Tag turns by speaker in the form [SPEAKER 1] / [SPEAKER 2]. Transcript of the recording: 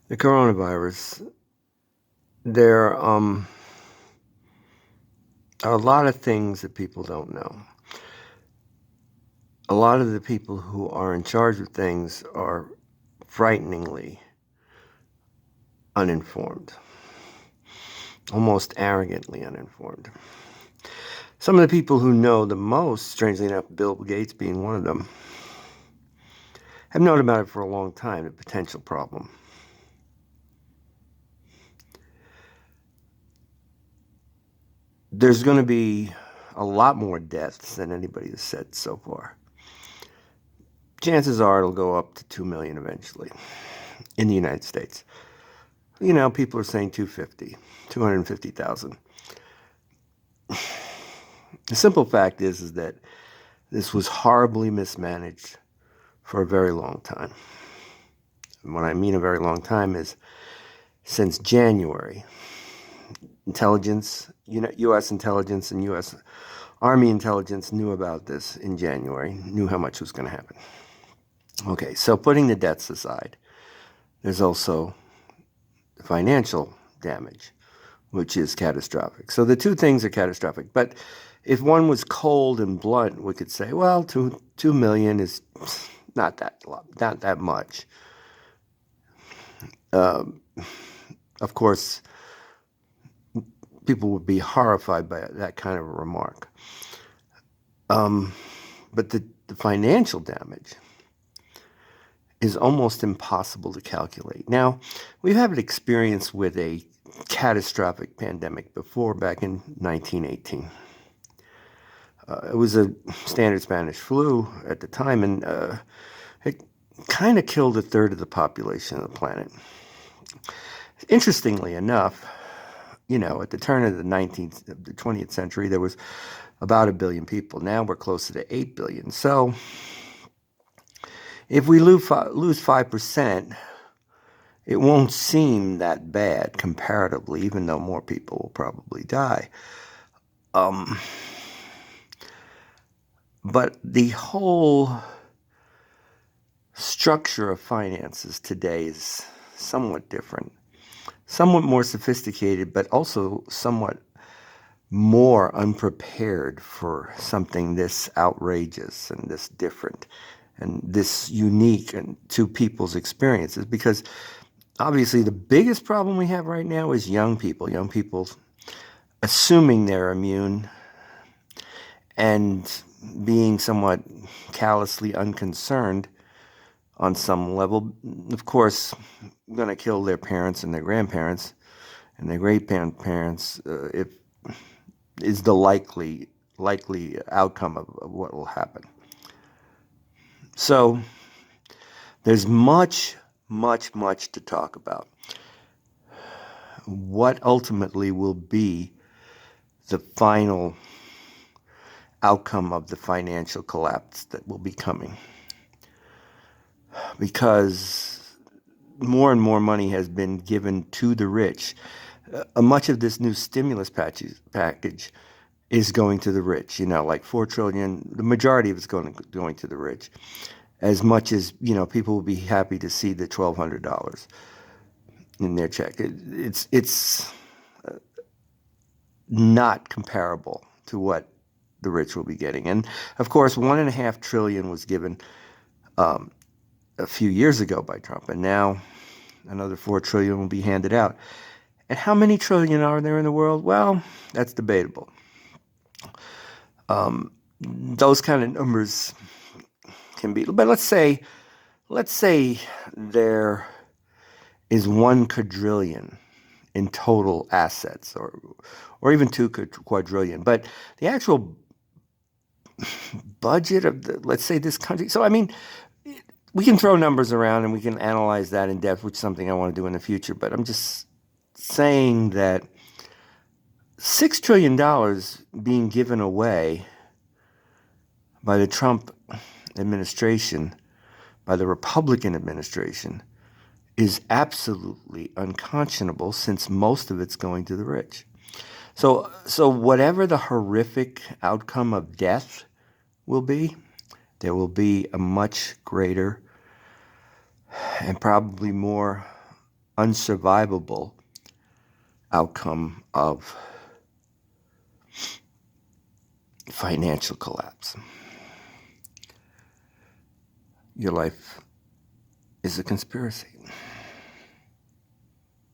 [SPEAKER 1] The coronavirus, there are a lot of things that people don't know. A lot of the people who are in charge of things are frighteningly uninformed, almost arrogantly uninformed. Some of the people who know the most, strangely enough, Bill Gates being one of them, have known about it for a long time, the potential problem. There's going to be a lot more deaths than anybody has said so far. Chances are it'll go up to 2 million eventually in the United States. You know, people are saying 250, 250,000. The simple fact is that this was horribly mismanaged for a very long time. And what I mean a very long time is since January. Intelligence, U.S. intelligence and U.S. Army intelligence knew about this in January, knew how much was going to happen. Okay, so putting the deaths aside, there's also the financial damage, which is catastrophic. So the two things are catastrophic. But if one was cold and blunt, we could say, well, 2 million is not that much. Of course, people would be horrified by that kind of a remark. But the financial damage is almost impossible to calculate. Now, we've had an experience with a catastrophic pandemic before, back in 1918. It was a standard Spanish flu at the time, and it kind of killed a third of the population of the planet. Interestingly enough, at the turn of the 20th century, there was about 1 billion people. Now we're closer to 8 billion. So if we lose 5%, it won't seem that bad comparatively, even though more people will probably die. But the whole structure of finances today is somewhat different, somewhat more sophisticated, but also somewhat more unprepared for something this outrageous and this different and this unique and to people's experiences. Because obviously the biggest problem we have right now is young people assuming they're immune and being somewhat callously unconcerned on some level. Of course, going to kill their parents and their grandparents and their great-grandparents if is the likely outcome of what will happen. So there's much to talk about. What ultimately will be the final outcome of the financial collapse that will be coming? Because more and more money has been given to the rich. Much of this new stimulus package is going to the rich, like $4 trillion, the majority of it's going to the rich. As much as, people will be happy to see the $1,200 in their check. It's not comparable to what the rich will be getting. And of course, $1.5 trillion was given a few years ago by Trump, and now another $4 trillion will be handed out. And how many trillion are there in the world? Well, that's debatable. Those kind of numbers can be, but let's say there is 1 quadrillion in total assets, or even 2 quadrillion. But the actual budget of let's say this country. So I mean, we can throw numbers around and we can analyze that in depth, which is something I want to do in the future. But I'm just saying that $6 trillion being given away by the Trump administration, by the Republican administration, is absolutely unconscionable, since most of it's going to the rich. So whatever the horrific outcome of death will be, there will be a much greater and probably more unsurvivable outcome of financial collapse. Your life is a conspiracy.